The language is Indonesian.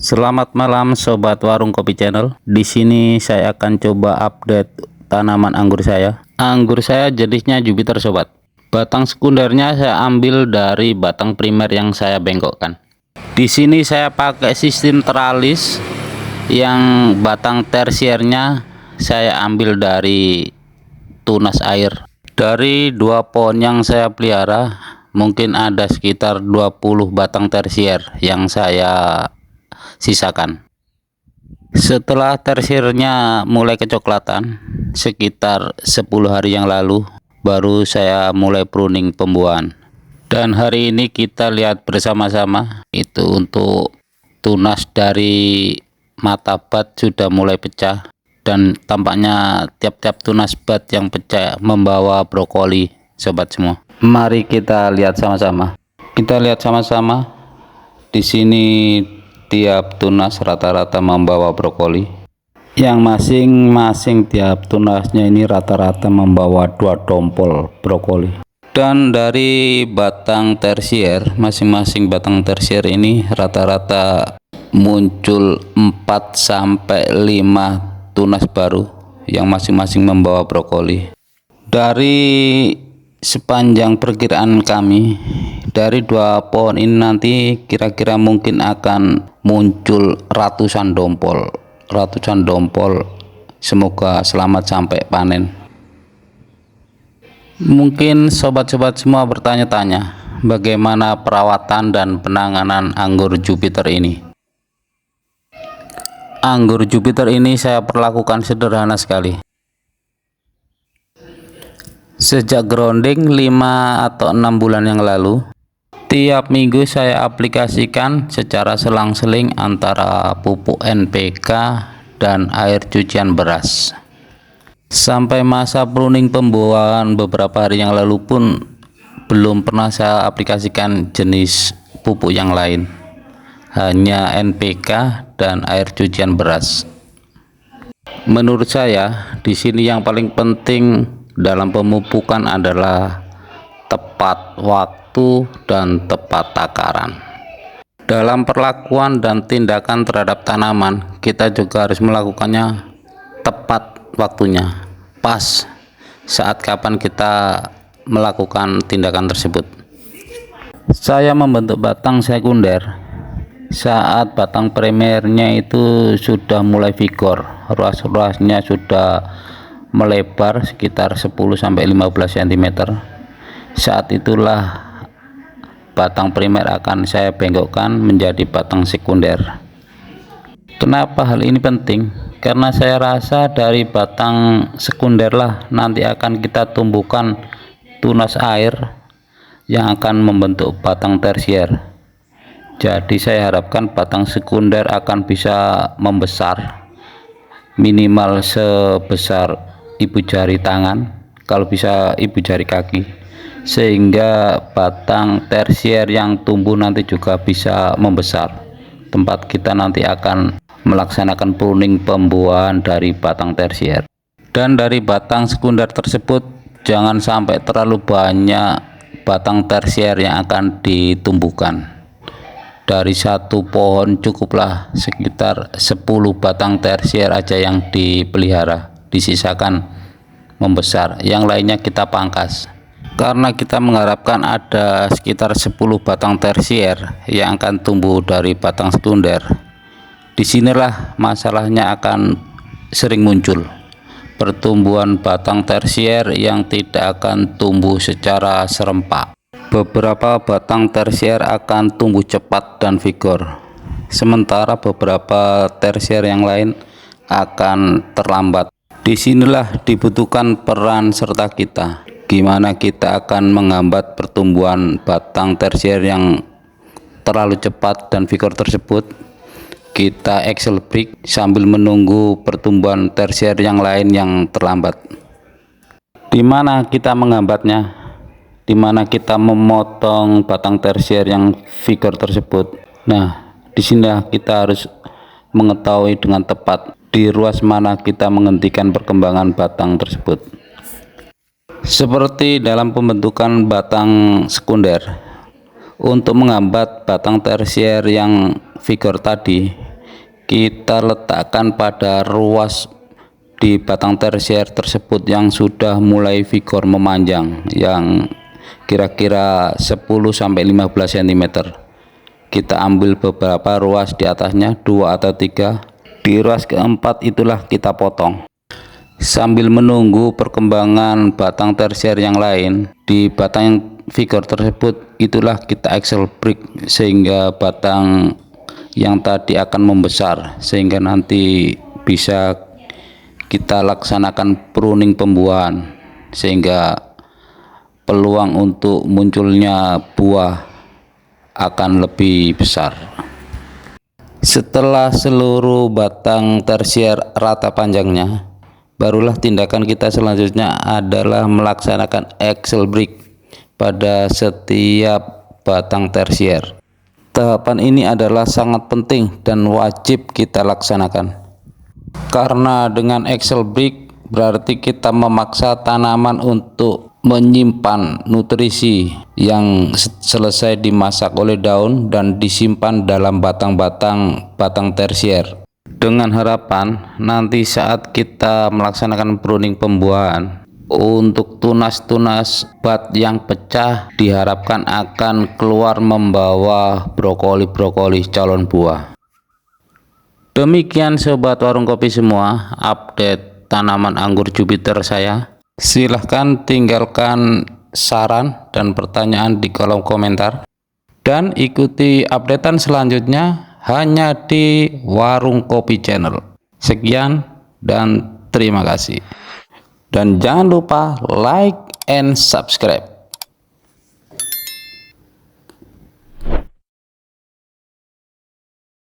Selamat malam sobat Warung Kopi Channel. Di sini saya akan coba update tanaman anggur saya. Anggur saya jenisnya Jupiter sobat. Batang sekundernya saya ambil dari batang primer yang saya bengkokkan. Di sini saya pakai sistem teralis, yang batang tersiernya saya ambil dari tunas air. Dari 2 pohon yang saya pelihara, mungkin ada sekitar 20 batang tersier yang saya sisakan. Setelah tersiernya mulai kecoklatan sekitar 10 hari yang lalu, baru saya mulai pruning pembuahan. Dan hari ini kita lihat bersama-sama itu untuk tunas dari mata bat sudah mulai pecah, dan tampaknya tiap-tiap tunas bat yang pecah membawa brokoli sobat semua. Mari kita lihat sama-sama. Kita lihat sama-sama. Di sini tiap tunas rata-rata membawa brokoli, yang masing-masing tiap tunasnya ini rata-rata membawa 2 dompol brokoli. Dan dari batang tersier, masing-masing batang tersier ini rata-rata muncul 4-5 tunas baru yang masing-masing membawa brokoli. Dari sepanjang perkiraan kami, dari 2 pohon ini nanti kira-kira mungkin akan muncul ratusan dompol. Semoga selamat sampai panen. Mungkin sobat-sobat semua bertanya-tanya, bagaimana perawatan dan penanganan anggur Jupiter ini. Anggur Jupiter ini saya perlakukan sederhana sekali. Sejak grounding 5 atau 6 bulan yang lalu, tiap minggu saya aplikasikan secara selang-seling antara pupuk NPK dan air cucian beras. Sampai masa pruning pembuahan beberapa hari yang lalu pun belum pernah saya aplikasikan jenis pupuk yang lain, hanya NPK dan air cucian beras. Menurut saya di sini yang paling penting dalam pemupukan adalah tepat waktu dan tepat takaran. Dalam perlakuan dan tindakan terhadap tanaman, kita juga harus melakukannya tepat waktunya, pas saat kapan kita melakukan tindakan tersebut. Saya membentuk batang sekunder saat batang primernya itu sudah mulai vigor, ruas-ruasnya sudah melebar sekitar 10-15 cm. Saat itulah batang primer akan saya bengkokkan menjadi batang sekunder. Kenapa hal ini penting? Karena saya rasa dari batang sekunder lah nanti akan kita tumbuhkan tunas air yang akan membentuk batang tersier. Jadi saya harapkan batang sekunder akan bisa membesar minimal sebesar ibu jari tangan, kalau bisa ibu jari kaki, sehingga batang tersier yang tumbuh nanti juga bisa membesar. Tempat kita nanti akan melaksanakan pruning pembuahan dari batang tersier. Dan dari batang sekunder tersebut jangan sampai terlalu banyak batang tersier yang akan ditumbuhkan. Dari 1 pohon cukuplah sekitar 10 batang tersier aja yang dipelihara, disisakan membesar, yang lainnya kita pangkas. Karena kita mengharapkan ada sekitar 10 batang tersier yang akan tumbuh dari batang sekunder. Disinilah masalahnya akan sering muncul, pertumbuhan batang tersier yang tidak akan tumbuh secara serempak. Beberapa batang tersier akan tumbuh cepat dan vigor, sementara beberapa tersier yang lain akan terlambat. Disinilah dibutuhkan peran serta kita. Gimana kita akan menghambat pertumbuhan batang tersier yang terlalu cepat dan vigor tersebut? Kita excel break sambil menunggu pertumbuhan tersier yang lain yang terlambat. Di mana kita menghambatnya? Di mana kita memotong batang tersier yang vigor tersebut? Nah, di sini kita harus mengetahui dengan tepat di ruas mana kita menghentikan perkembangan batang tersebut. Seperti dalam pembentukan batang sekunder, untuk menghambat batang tersier yang vigor tadi, kita letakkan pada ruas di batang tersier tersebut yang sudah mulai vigor memanjang, yang kira-kira 10-15 cm. Kita ambil beberapa ruas di atasnya, 2 atau 3. Di ruas keempat itulah kita potong. Sambil menunggu perkembangan batang tersier yang lain, di batang yang vigor tersebut itulah kita axle break, sehingga batang yang tadi akan membesar, sehingga nanti bisa kita laksanakan pruning pembuahan, sehingga peluang untuk munculnya buah akan lebih besar. Setelah seluruh batang tersier rata panjangnya, barulah tindakan kita selanjutnya adalah melaksanakan axle break pada setiap batang tersier. Tahapan ini adalah sangat penting dan wajib kita laksanakan, karena dengan axle break berarti kita memaksa tanaman untuk menyimpan nutrisi yang selesai dimasak oleh daun dan disimpan dalam batang tersier, dengan harapan nanti saat kita melaksanakan pruning pembuahan, untuk tunas-tunas bat yang pecah diharapkan akan keluar membawa brokoli calon buah. Demikian sobat warung kopi semua, update tanaman anggur Jupiter saya. Silahkan tinggalkan saran dan pertanyaan di kolom komentar, dan ikuti updatean selanjutnya hanya di Warung Kopi Channel. Sekian dan terima kasih, dan jangan lupa like and subscribe.